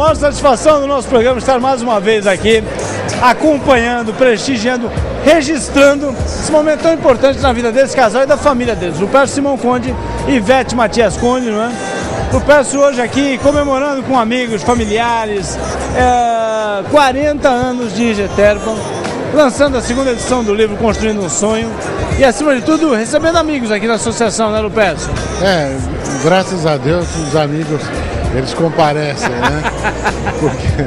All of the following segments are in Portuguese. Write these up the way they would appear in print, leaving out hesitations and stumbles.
maior satisfação do nosso programa estar mais uma vez aqui, acompanhando, prestigiando, registrando esse momento tão importante na vida desse casal e da família deles. Lupercio Simão Conde e Ivete Matias Conde, não é? Lupercio hoje aqui comemorando com amigos, familiares, 40 anos de Ingeterpa, lançando a segunda edição do livro Construindo um Sonho e, acima de tudo, recebendo amigos aqui na associação, né, Lupercio? Graças a Deus, os amigos, eles comparecem, né? Porque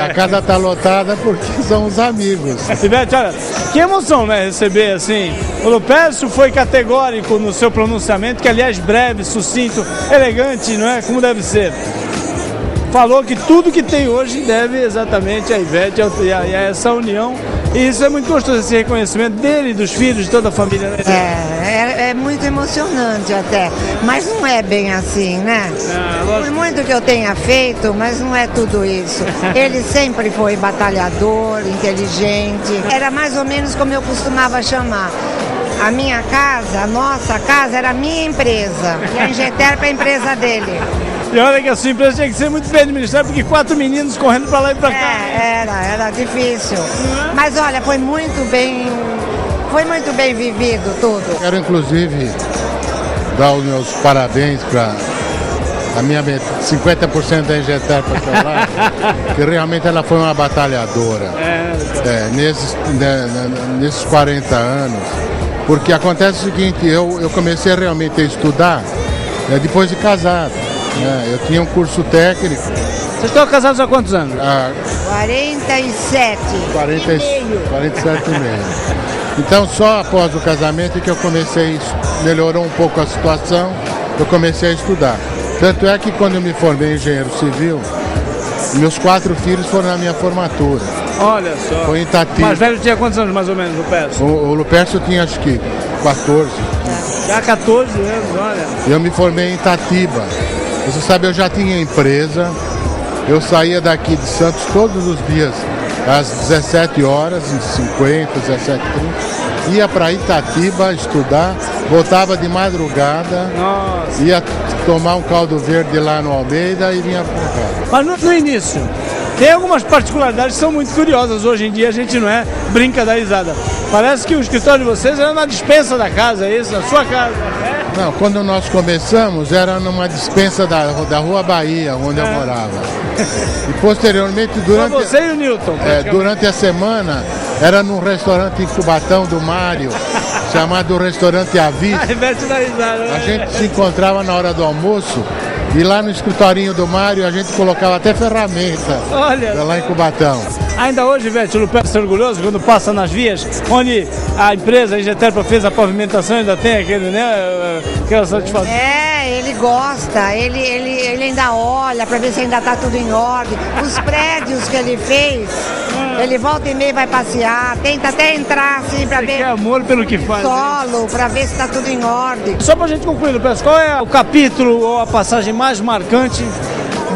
a casa está lotada porque são os amigos. Ivete, olha, que emoção, né, receber assim. O Lupercio foi categórico no seu pronunciamento, que aliás breve, sucinto, elegante, não é? Como deve ser. Falou que tudo que tem hoje deve exatamente a Ivete e a essa união. E isso é muito gostoso, esse reconhecimento dele, dos filhos, de toda a família, né? É muito emocionante até, mas não é bem assim, né? Por muito que eu tenha feito, mas não é tudo isso. Ele sempre foi batalhador, inteligente, era mais ou menos como eu costumava chamar. A minha casa, a nossa casa, era a minha empresa, e a Ingeterpa é a empresa dele. E olha que a sua empresa tinha que ser muito bem administrada, porque 4 meninos correndo pra lá e pra cá. Era difícil. Mas olha, foi muito bem vivido tudo. Quero inclusive dar os meus parabéns para a minha 50% da Ingeterpa que realmente ela foi uma batalhadora. Nesses 40 anos. Porque acontece o seguinte, eu comecei realmente a estudar depois de casado. Eu tinha um curso técnico. Vocês estão casados há quantos anos? 47. 47 e meio. Então só após o casamento que eu melhorou um pouco a situação, eu comecei a estudar. Tanto é que quando eu me formei em engenheiro civil, meus 4 filhos foram na minha formatura. Olha só. Foi em Itatiba. Mais velho tinha quantos anos mais ou menos, Lupercio? O Lupercio tinha acho que 14. Já 14 anos, olha. Eu me formei em Itatiba. Você sabe, eu já tinha empresa, eu saía daqui de Santos todos os dias, às 17 horas, 50, 17h30, ia para Itatiba estudar, voltava de madrugada, ia tomar um caldo verde lá no Almeida e vinha para cá. Mas no início, tem algumas particularidades que são muito curiosas. Hoje em dia a gente não brinca da risada. Parece que o escritório de vocês era na despensa da casa, é isso? Na sua casa? Não, quando nós começamos era numa despensa da Rua Bahia, onde eu morava. E posteriormente, você e o Newton, durante a semana, era num restaurante em Cubatão do Mário, chamado Restaurante Avis. A gente se encontrava na hora do almoço e lá no escritorinho do Mário a gente colocava até ferramenta. Olha, lá em Cubatão. Ainda hoje, Ivete, o Lupercio é orgulhoso quando passa nas vias, onde a empresa, a Ingeterpa, fez a pavimentação, ainda tem aquele, né, aquela satisfação. Ele gosta, ele ainda olha para ver se ainda está tudo em ordem. Os prédios que ele fez, ele volta e meia vai passear, tenta até entrar assim para ver. Quer amor pelo que faz. Solo, para ver se está tudo em ordem. Só para a gente concluir, Lupercio, qual é o capítulo ou a passagem mais marcante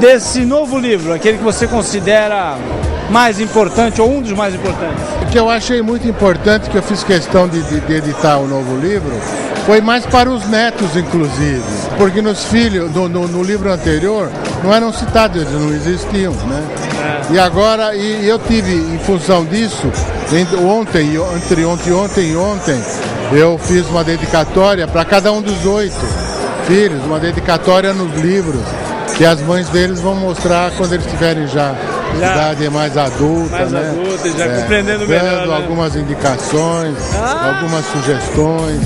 desse novo livro, aquele que você considera mais importante ou um dos mais importantes? O que eu achei muito importante, que eu fiz questão de editar o novo livro, foi mais para os netos, inclusive. Porque nos filhos, no livro anterior, não eram citados, eles não existiam, né? E agora, eu tive, em função disso, entre ontem e ontem, eu fiz uma dedicatória para cada um dos 8 filhos, uma dedicatória nos livros, que as mães deles vão mostrar quando eles estiverem já idade mais adulta, já compreendendo melhor, dando algumas indicações, algumas sugestões.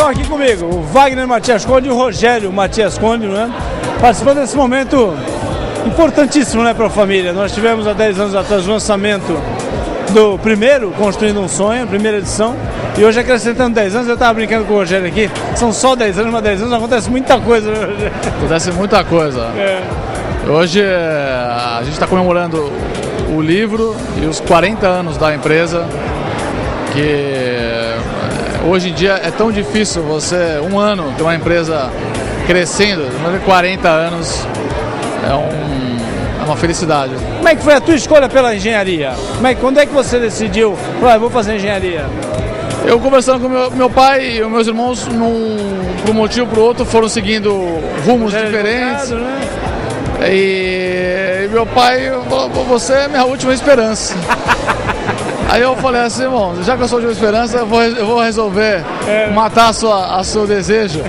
Aqui comigo, o Wagner Matias Conde e o Rogério Matias Conde, né? Participando desse momento importantíssimo, né, para a família. Nós tivemos há 10 anos atrás o lançamento do primeiro Construindo um Sonho, a primeira edição, e hoje acrescentando 10 anos, eu estava brincando com o Rogério aqui, são só 10 anos, mas 10 anos acontece muita coisa, né, Rogério? Acontece muita coisa. Hoje a gente está comemorando o livro e os 40 anos da empresa. que hoje em dia é tão difícil você, um ano, ter uma empresa crescendo, mais de 40 anos, é uma felicidade. Como é que foi a tua escolha pela engenharia? Quando é que você decidiu, eu vou fazer engenharia? Eu conversando com meu pai e os meus irmãos, por um motivo ou por outro, foram seguindo rumos diferentes. Né? E meu pai falou, você é minha última esperança. Aí eu falei assim, bom, já que eu sou de última esperança, eu vou resolver matar a seu desejo.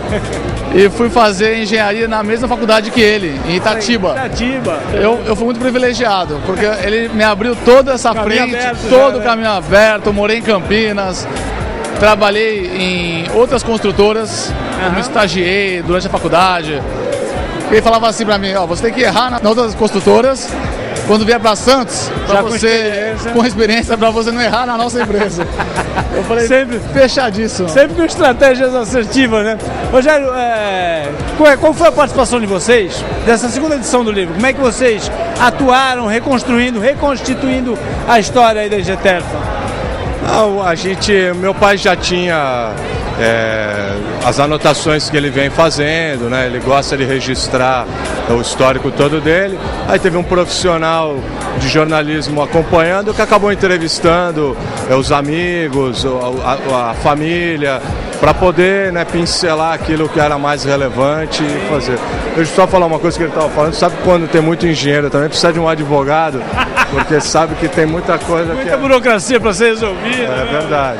E fui fazer engenharia na mesma faculdade que ele, em Itatiba. Eu fui muito privilegiado, porque ele me abriu toda essa frente, todo o caminho aberto, morei em Campinas, trabalhei em outras construtoras, como estagiei durante a faculdade. Ele falava assim pra mim, você tem que errar nas outras construtoras, quando vier para Santos, com experiência, para você não errar na nossa empresa. Eu falei, sempre fechadíssimo. Sempre com estratégias assertivas, né? Rogério, qual foi a participação de vocês dessa segunda edição do livro? Como é que vocês atuaram, reconstituindo a história aí da Ingeterpa? Meu pai já tinha as anotações que ele vem fazendo, né? Ele gosta de registrar o histórico todo dele. Aí teve um profissional de jornalismo acompanhando que acabou entrevistando os amigos, a família, para poder, né, pincelar aquilo que era mais relevante e fazer. Deixa eu só falar uma coisa que ele estava falando. Sabe quando tem muito engenheiro também precisa de um advogado, porque sabe que tem muita coisa muita burocracia para ser resolvida. É verdade.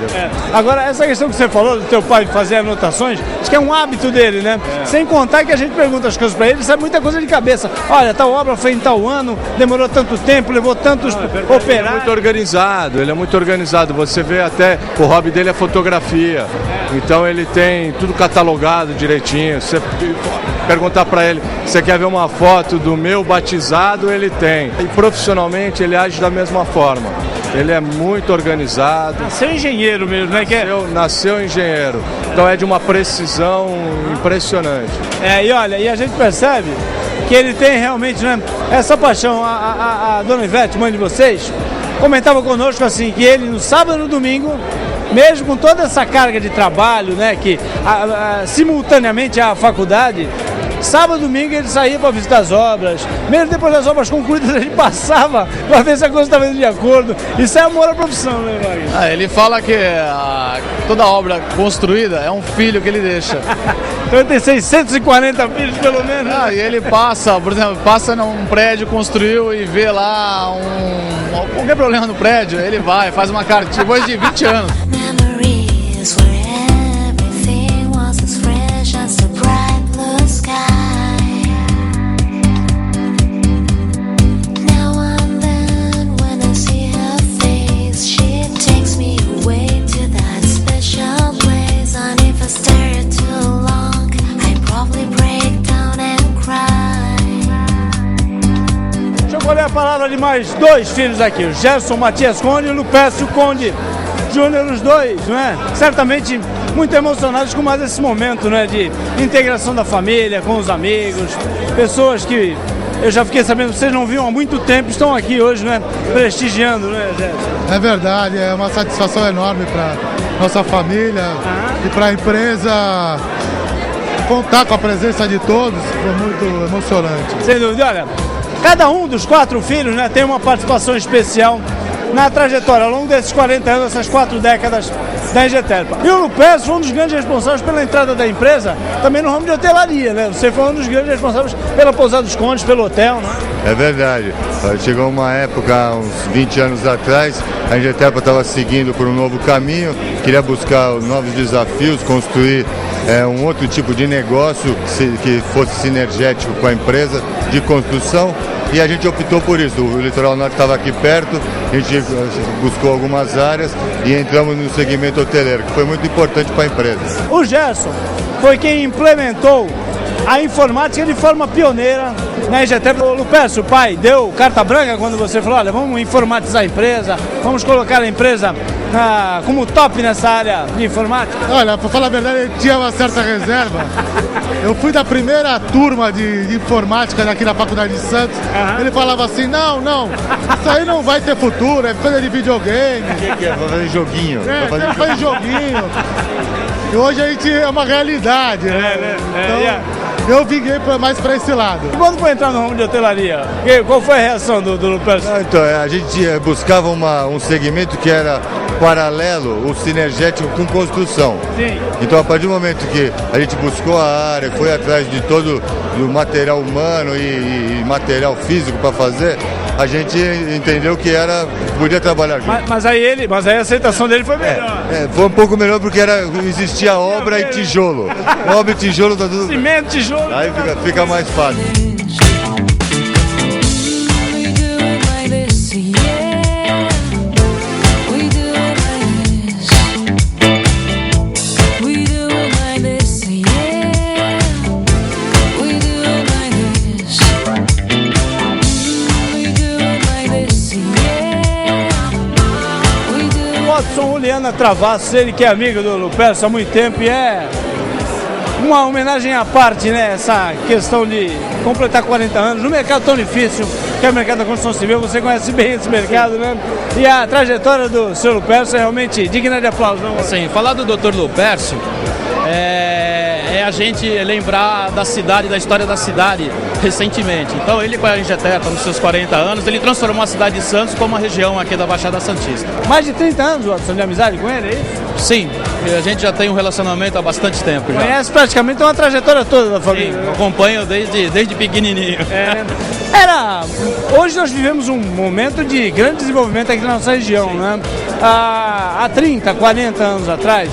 Agora, essa questão que você falou do teu pai fazer anotações, acho que é um hábito dele, né? Sem contar que a gente pergunta as coisas para ele sabe muita coisa de cabeça. Olha, tal obra foi em tal ano, demorou tanto tempo, levou tantos operários. Ele é muito organizado. Você vê até, o hobby dele é fotografia. Então ele tem tudo catalogado direitinho. Você perguntar para ele, você quer ver uma foto do meu batizado, ele tem. E profissionalmente ele age da mesma forma. Ele é muito organizado. Nasceu engenheiro mesmo, né? Nasceu engenheiro. Então é de uma precisão impressionante. E a gente percebe que ele tem realmente, né, essa paixão. A dona Ivete, mãe de vocês, comentava conosco assim, que ele no sábado e no domingo, mesmo com toda essa carga de trabalho, né, que simultaneamente à faculdade, sábado e domingo ele saía para visitar as obras, mesmo depois das obras concluídas ele passava para ver se a coisa estava indo de acordo. Isso é amor à profissão, né, Wagner? Ele fala que toda obra construída é um filho que ele deixa. Então ele tem 640 filhos pelo menos. E ele passa, por exemplo, num prédio, construiu e vê lá qualquer problema no prédio, ele vai, faz uma cartinha, depois de 20 anos. Vou ler a palavra de mais dois filhos aqui, o Gerson Matias Conde e o Lupécio Conde Júnior, os dois, não é? Certamente muito emocionados com mais esse momento, né, de integração da família, com os amigos, pessoas que eu já fiquei sabendo, vocês não viam há muito tempo, estão aqui hoje, né, prestigiando, né, Gerson? É verdade, é uma satisfação enorme para nossa família e para a empresa. Contar com a presença de todos foi muito emocionante. Sem dúvida, olha. Cada um dos 4 filhos, né, tem uma participação especial na trajetória ao longo desses 40 anos, essas 4 décadas da Ingeterpa. E o Lupécio foi um dos grandes responsáveis pela entrada da empresa, também no ramo de hotelaria, né? Você foi um dos grandes responsáveis pela Pousada dos Condes, pelo hotel, né? É verdade. Chegou uma época, uns 20 anos atrás, a Ingeterpa estava seguindo por um novo caminho, queria buscar novos desafios, construir um outro tipo de negócio que fosse sinergético com a empresa de construção. E a gente optou por isso. O Litoral Norte estava aqui perto, a gente buscou algumas áreas e entramos no segmento hoteleiro, que foi muito importante para a empresa. O Gerson foi quem implementou a informática de forma pioneira na EGTEP. O Lupercio, o pai, deu carta branca quando você falou, olha, vamos informatizar a empresa, vamos colocar a empresa como top nessa área de informática? Olha, para falar a verdade, ele tinha uma certa reserva. Eu fui da primeira turma de informática aqui na Faculdade de Santos. Ele falava assim, não, isso aí não vai ter futuro, é coisa de videogame. O que é? Vai fazer joguinho. Vai fazer joguinho. E hoje a gente é uma realidade, né? Então, eu vinguei mais para esse lado. E quando foi entrar no ramo de hotelaria, qual foi a reação do Lupercio? Então, a gente buscava um segmento que era paralelo, o sinergético com construção. Sim. Então, a partir do momento que a gente buscou a área, foi atrás de todo o material humano e material físico para fazer, a gente entendeu que podia trabalhar junto. Mas aí a aceitação dele foi melhor. Foi um pouco melhor porque existia obra e tijolo. Obra e tijolo tá tudo. Cimento, tijolo. Aí fica mais fácil. Juliana Travassos, ele que é amigo do Lupercio há muito tempo e é uma homenagem à parte, né? Essa questão de completar 40 anos no mercado tão difícil que é o mercado da construção civil. Você conhece bem esse mercado, né? E a trajetória do Sr. Lupercio é realmente digna de aplauso, não? Sim, falar do Dr. Lupercio é a gente lembrar da cidade, da história da cidade recentemente. Então ele com a EGTEP nos seus 40 anos, ele transformou a cidade de Santos como uma região aqui da Baixada Santista. Mais de 30 anos, Watson, de amizade com ele, é isso? Sim, a gente já tem um relacionamento há bastante tempo. Conhece praticamente uma trajetória toda da família. Sim, acompanho desde pequenininho. Hoje nós vivemos um momento de grande desenvolvimento aqui na nossa região, sim, né? Há 30, 40 anos atrás,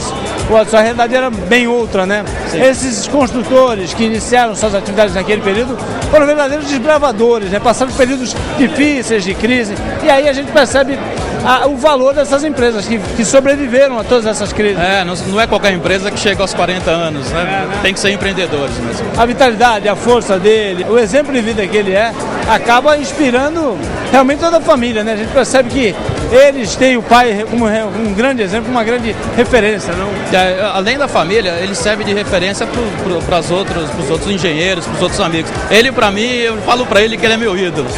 a realidade era bem outra, né? Sim. Esses construtores que iniciaram suas atividades naquele período foram verdadeiros desbravadores, né? Passaram períodos difíceis de crise, e aí a gente percebe o valor dessas empresas que sobreviveram a todas essas crises. Não é qualquer empresa que chega aos 40 anos, né? Tem que ser empreendedores mesmo. A vitalidade, a força dele, o exemplo de vida que ele acaba inspirando realmente toda a família, né? A gente percebe que eles têm o pai como um grande exemplo, uma grande referência, não? Além da família, ele serve de referência para os outros engenheiros, para os outros amigos. Ele, para mim, eu falo para ele que ele é meu ídolo.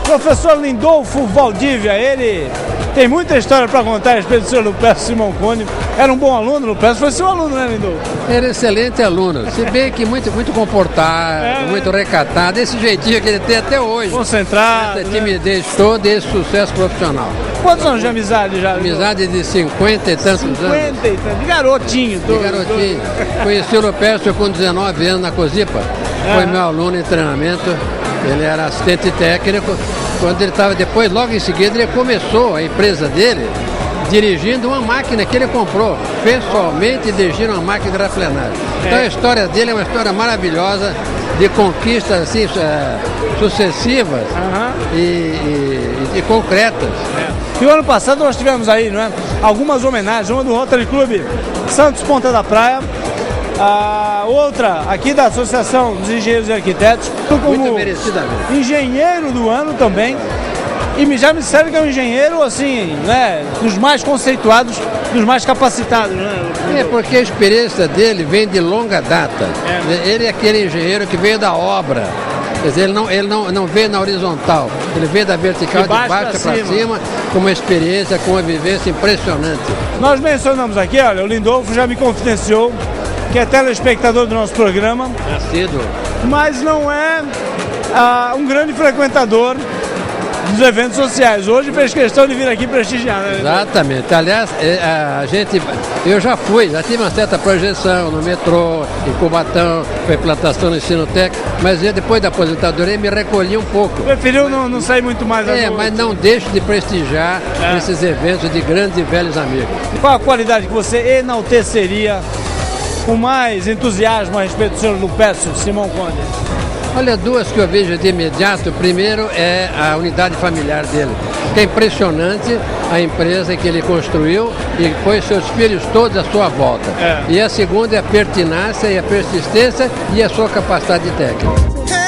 Professor Lindolfo Valdívia, ele tem muita história para contar a respeito do Sr. Lupercio Simão Conde. Era um bom aluno, Lupercio foi seu aluno, né, Lindolfo? Era excelente aluno, se bem que muito comportado, muito recatado, esse jeitinho que ele tem até hoje. Concentrado, essa timidez toda e esse sucesso profissional. Quantos anos de amizade já? Amizade de 50 e tantos anos. 50 e tantos, de garotinho. De garotinho. Conheci o Lupercio com 19 anos na COSIPA, foi meu aluno em treinamento, ele era assistente técnico. Quando ele estava depois, logo em seguida, ele começou a empresa dele dirigindo uma máquina que ele comprou, pessoalmente dirigindo uma máquina de terraplenagem. Então a história dele é uma história maravilhosa, de conquistas assim, sucessivas e concretas. E o ano passado nós tivemos aí, não é, algumas homenagens, uma do Rotary Club Santos Ponta da Praia, outra aqui da Associação dos Engenheiros e Arquitetos, como engenheiro do ano também, e já me disseram que é um engenheiro assim, né, dos mais conceituados, dos mais capacitados, né? Porque a experiência dele vem de longa data. Ele é aquele engenheiro que veio da obra. Quer dizer, ele não veio na horizontal, ele veio da vertical, de baixo para cima, com uma experiência, com uma vivência impressionante. Nós mencionamos aqui, olha, o Lindolfo já me confidenciou que é telespectador do nosso programa, assíduo, mas não é um grande frequentador dos eventos sociais. Hoje fez questão de vir aqui prestigiar, né? Exatamente. Aliás, eu já tive uma certa projeção no metrô, em Cubatão, foi implantação no ensino técnico, mas depois da aposentadoria me recolhi um pouco. Preferiu não sair muito mais à noite. Mas não deixo de prestigiar esses eventos de grandes e velhos amigos. Qual a qualidade que você enalteceria com mais entusiasmo a respeito do senhor Lupércio Simão Conde? Olha, duas que eu vejo de imediato. Primeiro é a unidade familiar dele, que é impressionante a empresa que ele construiu e pôs seus filhos todos à sua volta. E a segunda é a pertinácia e a persistência e a sua capacidade técnica.